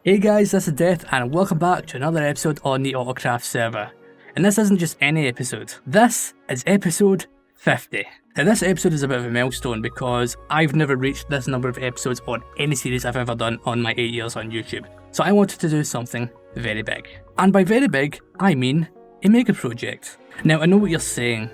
Hey guys, this is Death and welcome back to another episode on the AutoCraft server. And this isn't just any episode, this is episode 50. Now this episode is a bit of a milestone because I've never reached this number of episodes on any series I've ever done on my 8 years on YouTube. So I wanted to do something very big. And by very big, I mean a mega project. Now I know what you're saying,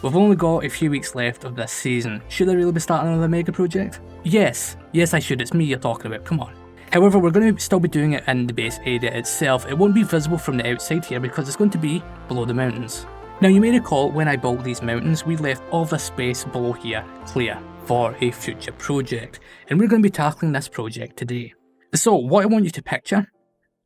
we've only got a few weeks left of this season, should I really be starting another mega project? Yes I should, it's me you're talking about, come on. However, we're going to still be doing it in the base area itself. It won't be visible from the outside here because it's going to be below the mountains. Now you may recall when I built these mountains, we left all the space below here clear for a future project. And we're going to be tackling this project today. So what I want you to picture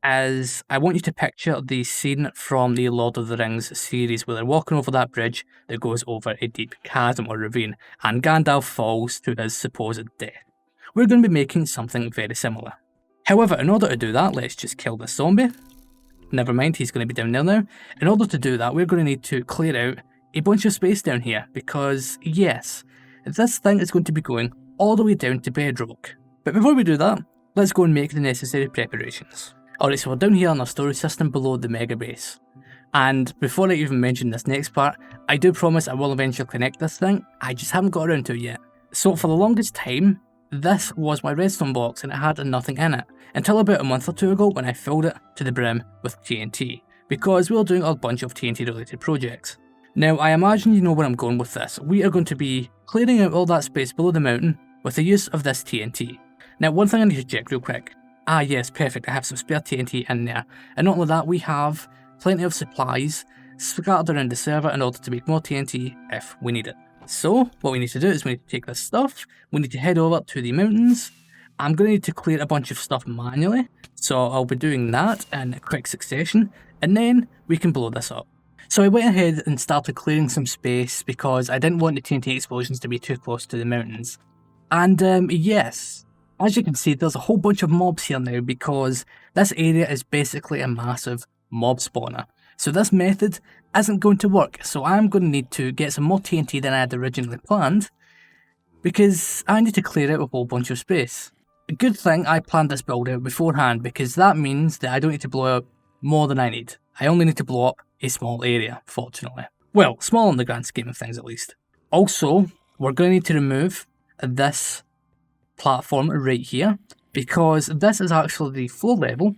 is, I want you to picture the scene from the Lord of the Rings series where they're walking over that bridge that goes over a deep chasm or ravine and Gandalf falls to his supposed death. We're going to be making something very similar. However, in order to do that, let's just kill this zombie. Never mind, he's going to be down there now. In order to do that, we're going to need to clear out a bunch of space down here because, yes, this thing is going to be going all the way down to bedrock. But before we do that, let's go and make the necessary preparations. Alright, so we're down here on our storage system below the mega base. And before I even mention this next part, I do promise I will eventually connect this thing, I just haven't got around to it yet. So for the longest time, this was my redstone box and it had nothing in it, until about a month or two ago when I filled it to the brim with TNT, because we were doing a bunch of TNT related projects. Now I imagine you know where I'm going with this. We are going to be clearing out all that space below the mountain with the use of this TNT. Now one thing I need to check real quick. Ah yes, perfect, I have some spare TNT in there. And not only that, we have plenty of supplies scattered around the server in order to make more TNT if we need it. So, what we need to do is we need to take this stuff, we need to head over to the mountains. I'm going to need to clear a bunch of stuff manually, so I'll be doing that in a quick succession, and then we can blow this up. So I went ahead and started clearing some space because I didn't want the TNT explosions to be too close to the mountains. And yes, as you can see, there's a whole bunch of mobs here now because this area is basically a massive mob spawner. So this method isn't going to work, so I'm going to need to get some more TNT than I had originally planned, because I need to clear out a whole bunch of space. A good thing I planned this build out beforehand, because that means that I don't need to blow up more than I need. I only need to blow up a small area, fortunately. Well, small in the grand scheme of things at least. Also, we're going to need to remove this platform right here, because this is actually the floor level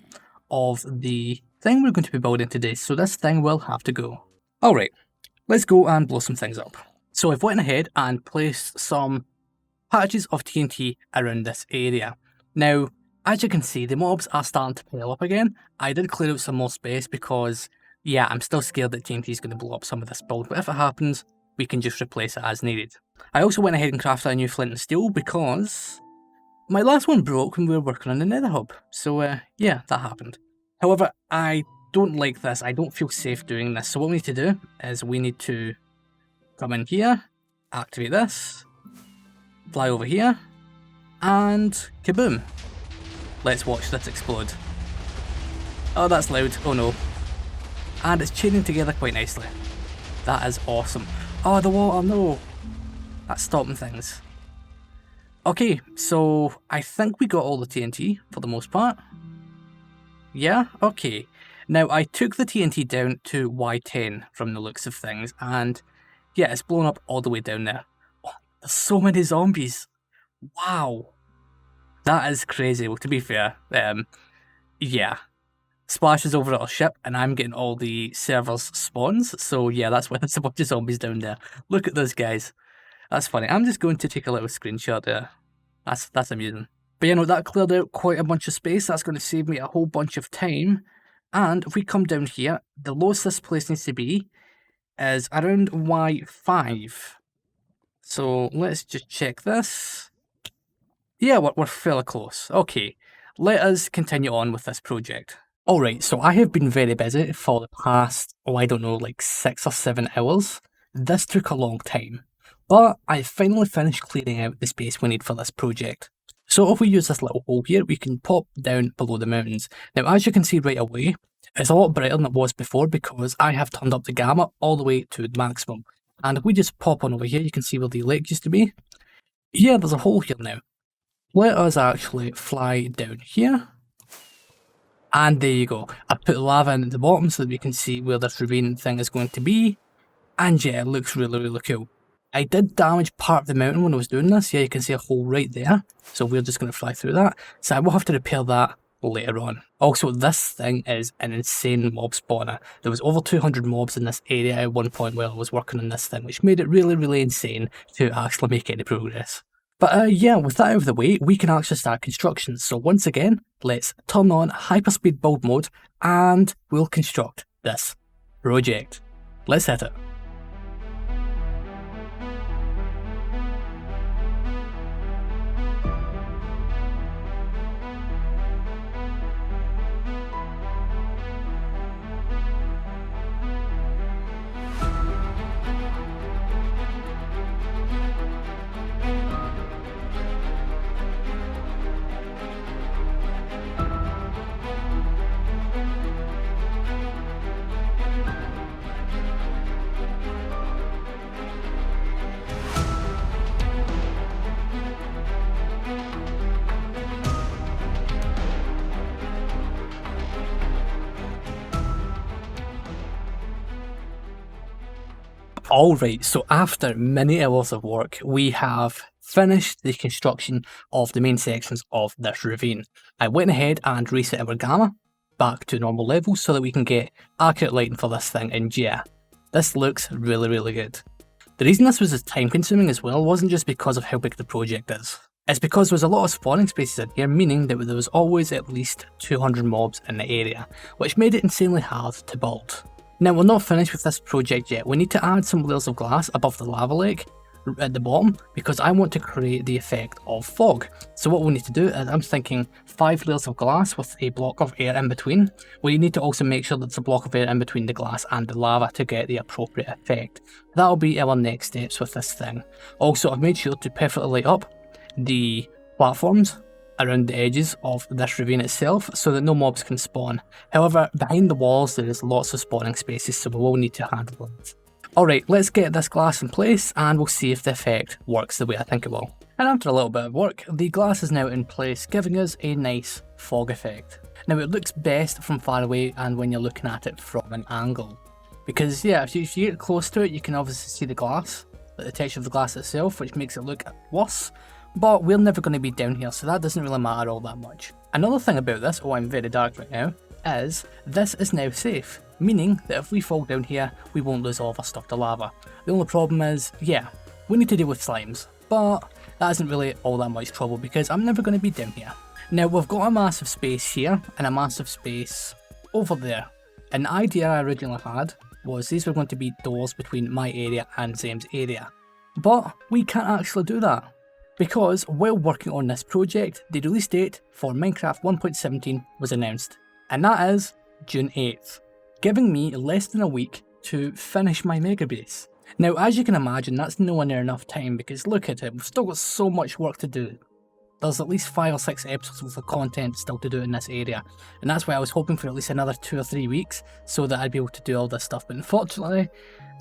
of the thing we're going to be building today, so this thing will have to go. Alright, let's go and blow some things up. So I've went ahead and placed some patches of TNT around this area. Now, as you can see, the mobs are starting to pile up again. I did clear out some more space because, yeah, I'm still scared that TNT is going to blow up some of this build, but if it happens, we can just replace it as needed. I also went ahead and crafted a new flint and steel because my last one broke when we were working on the nether hub, so yeah, that happened. However, I don't like this, I don't feel safe doing this, so what we need to do is we need to come in here, activate this, fly over here, and kaboom. Let's watch this explode. Oh, that's loud, oh no. And it's chaining together quite nicely. That is awesome. Oh, the water, no. That's stopping things. Okay, so I think we got all the TNT for the most part. Yeah, okay. Now I took the TNT down to Y10 from the looks of things, and yeah, it's blown up all the way down there. Oh, there's so many zombies. Wow. That is crazy. Well, to be fair, yeah. Splash is over at our ship, and I'm getting all the servers spawns, so yeah, that's why there's a bunch of zombies down there. Look at those guys. That's funny. I'm just going to take a little screenshot there. That's amusing. But you know, that cleared out quite a bunch of space. That's going to save me a whole bunch of time. And if we come down here, the lowest this place needs to be is around Y5. So let's just check this. Yeah, we're fairly close. Okay, let us continue on with this project. Alright, so I have been very busy for the past, I don't know, like 6 or 7 hours. This took a long time. But I finally finished clearing out the space we need for this project. So if we use this little hole here, we can pop down below the mountains. Now as you can see right away, it's a lot brighter than it was before because I have turned up the gamma all the way to the maximum. And if we just pop on over here, you can see where the lake used to be. Yeah, there's a hole here now. let us actually fly down here. And there you go. I put lava in at the bottom so that we can see where this ravine thing is going to be. And yeah, it looks really, really cool. I did damage part of the mountain when I was doing this. Yeah, you can see a hole right there. So we're just going to fly through that. So I will have to repair that later on. Also, this thing is an insane mob spawner. There was over 200 mobs in this area at one point while I was working on this thing, which made it really, really insane to actually make any progress. But yeah, with that out of the way, we can actually start construction. So once again, let's turn on hyperspeed build mode and we'll construct this project. Let's hit it. Alright, so after many hours of work, we have finished the construction of the main sections of this ravine. I went ahead and reset our gamma back to normal levels so that we can get accurate lighting for this thing, and yeah, this looks really, really good. The reason this was as time consuming as well wasn't just because of how big the project is. It's because there was a lot of spawning spaces in here, meaning that there was always at least 200 mobs in the area, which made it insanely hard to build. Now, we're not finished with this project yet. We need to add some layers of glass above the lava lake at the bottom because I want to create the effect of fog. So what we need to do is, I'm thinking 5 layers of glass with a block of air in between. We need to also make sure that there's a block of air in between the glass and the lava to get the appropriate effect. That'll be our next steps with this thing. Also, I've made sure to perfectly light up the platforms around the edges of this ravine itself so that no mobs can spawn. However, behind the walls there is lots of spawning spaces, so we will need to handle it. Alright, let's get this glass in place and we'll see if the effect works the way I think it will. And after a little bit of work, the glass is now in place, giving us a nice fog effect. Now it looks best from far away and when you're looking at it from an angle. Because yeah, if you get close to it, you can obviously see the glass, the texture of the glass itself, which makes it look worse. But we're never going to be down here, so that doesn't really matter all that much. Another thing about this, oh I'm very dark right now, is this is now safe. Meaning that if we fall down here, we won't lose all of our stuff to lava. The only problem is, yeah, we need to deal with slimes. But that isn't really all that much trouble because I'm never going to be down here. Now we've got a massive space here and a massive space over there. And the idea I originally had was these were going to be doors between my area and Zem's area. But we can't actually do that. Because while working on this project, the release date for Minecraft 1.17 was announced, and that is June 8th, giving me less than a week to finish my mega base. Now as you can imagine, that's nowhere near enough time because look at it, we've still got so much work to do. There's at least 5 or 6 episodes worth of content still to do in this area, and that's why I was hoping for at least another 2 or 3 weeks so that I'd be able to do all this stuff, but unfortunately,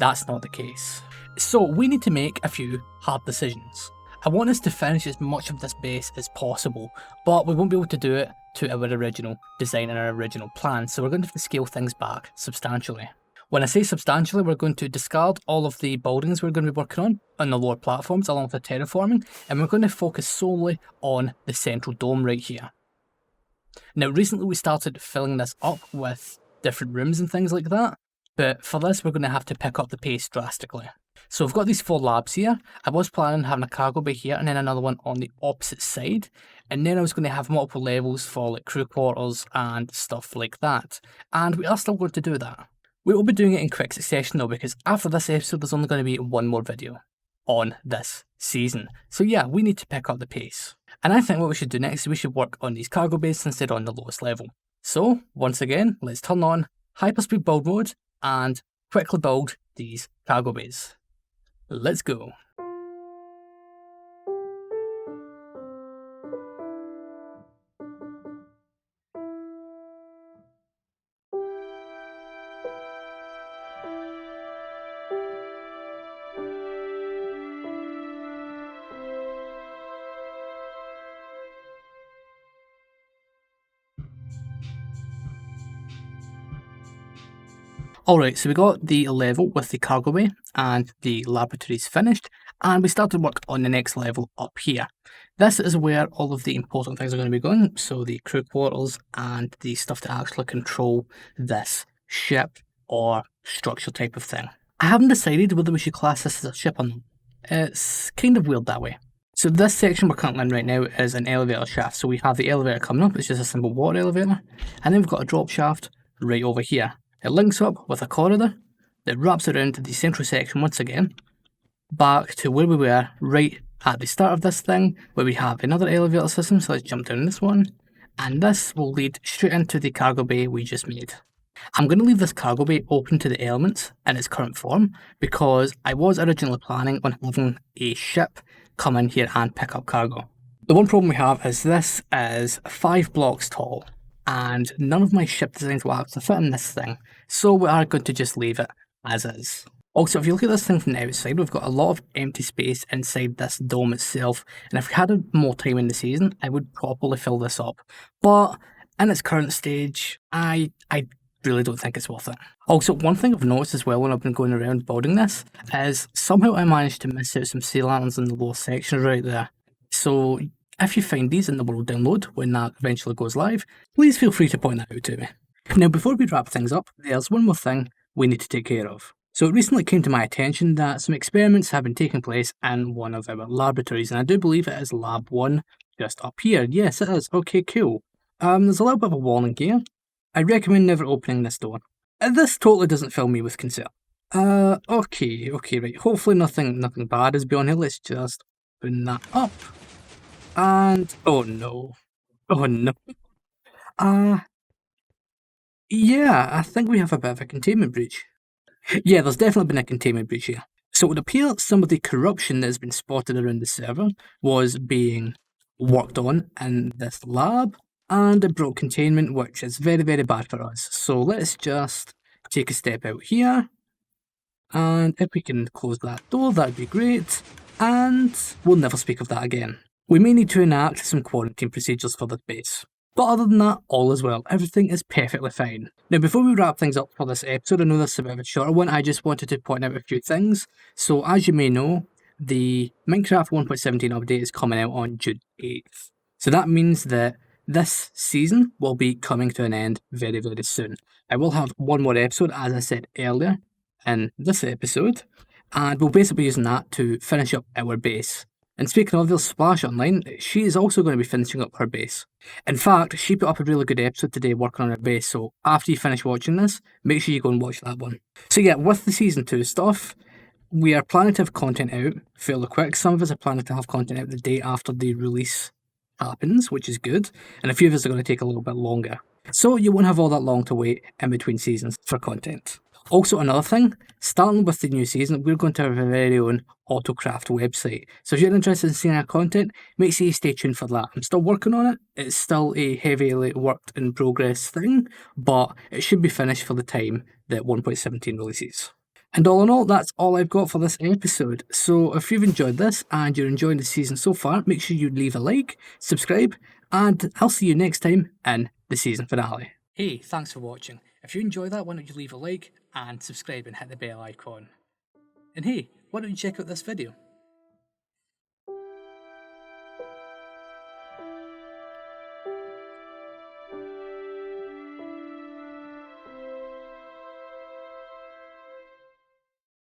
that's not the case. So we need to make a few hard decisions. I want us to finish as much of this base as possible, but we won't be able to do it to our original design and our original plan, so we're going to have to scale things back substantially. When I say substantially, we're going to discard all of the buildings we're going to be working on the lower platforms along with the terraforming, and we're going to focus solely on the central dome right here. Now recently we started filling this up with different rooms and things like that, but for this we're going to have to pick up the pace drastically. So we've got these 4 labs here. I was planning on having a cargo bay here and then another one on the opposite side. And then I was going to have multiple levels for like crew quarters and stuff like that. And we are still going to do that. We will be doing it in quick succession though, because after this episode there's only going to be one more video on this season. So yeah, we need to pick up the pace. And I think what we should do next is we should work on these cargo bays instead on the lowest level. So once again, let's turn on hyperspeed build mode and quickly build these cargo bays. Let's go. Alright, so we got the level with the cargo bay and the laboratories finished, and we started work on the next level up here. This is where all of the important things are going to be going, so the crew quarters and the stuff to actually control this ship or structure type of thing. I haven't decided whether we should class this as a ship or not. It's kind of weird that way. So this section we're currently in right now is an elevator shaft. So we have the elevator coming up, it's just a simple water elevator, and then we've got a drop shaft right over here. It links up with a corridor that wraps around the central section once again, back to where we were right at the start of this thing, where we have another elevator system. So let's jump down this one, and this will lead straight into the cargo bay we just made. I'm going to leave this cargo bay open to the elements in its current form because I was originally planning on having a ship come in here and pick up cargo. The one problem we have is this is 5 blocks tall and none of my ship designs will actually fit in this thing, so we are going to just leave it as is. Also, if you look at this thing from the outside, we've got a lot of empty space inside this dome itself, and if we had more time in the season, I would properly fill this up. But in its current stage, I really don't think it's worth it. Also, one thing I've noticed as well when I've been going around building this is somehow I managed to miss out some sea lanterns in the lower section right there. So if you find these in the world download when that eventually goes live, please feel free to point that out to me. Now, before we wrap things up, there's one more thing we need to take care of. So it recently came to my attention that some experiments have been taking place in one of our laboratories, and I do believe it is Lab 1 just up here. Yes, it is. Okay, cool. There's a little bit of a warning here. I recommend never opening this door. This totally doesn't fill me with concern. Okay, right. Hopefully nothing bad is beyond here. Let's just open that up. And, oh no. Yeah, I think we have a bit of a containment breach. Yeah, there's definitely been a containment breach here. So it would appear some of the corruption that has been spotted around the server was being worked on in this lab, and it broke containment, which is very, very bad for us. So let's just take a step out here, and if we can close that door, that'd be great, and we'll never speak of that again. We may need to enact some quarantine procedures for this base. But other than that, all is well. Everything is perfectly fine. Now, before we wrap things up for this episode, I know this is a bit of a shorter one, I just wanted to point out a few things. So, as you may know, the Minecraft 1.17 update is coming out on June 8th. So that means that this season will be coming to an end very, very soon. I will have one more episode, as I said earlier, in this episode, and we'll basically be using that to finish up our base. And speaking of, there's Splash Online, she is also going to be finishing up her base. In fact, she put up a really good episode today working on her base, so after you finish watching this, make sure you go and watch that one. So yeah, with the Season 2 stuff, we are planning to have content out fairly quick. Some of us are planning to have content out the day after the release happens, which is good, and a few of us are going to take a little bit longer. So you won't have all that long to wait in between seasons for content. Also, another thing, starting with the new season, we're going to have our very own AutoCraft website. So if you're interested in seeing our content, make sure you stay tuned for that. I'm still working on it. It's still a heavily worked in progress thing, but it should be finished for the time that 1.17 releases. And all in all, that's all I've got for this episode. So if you've enjoyed this and you're enjoying the season so far, make sure you leave a like, subscribe, and I'll see you next time in the season finale. Hey, thanks for watching. If you enjoyed that, why don't you leave a like and subscribe and hit the bell icon. And hey, why don't you check out this video?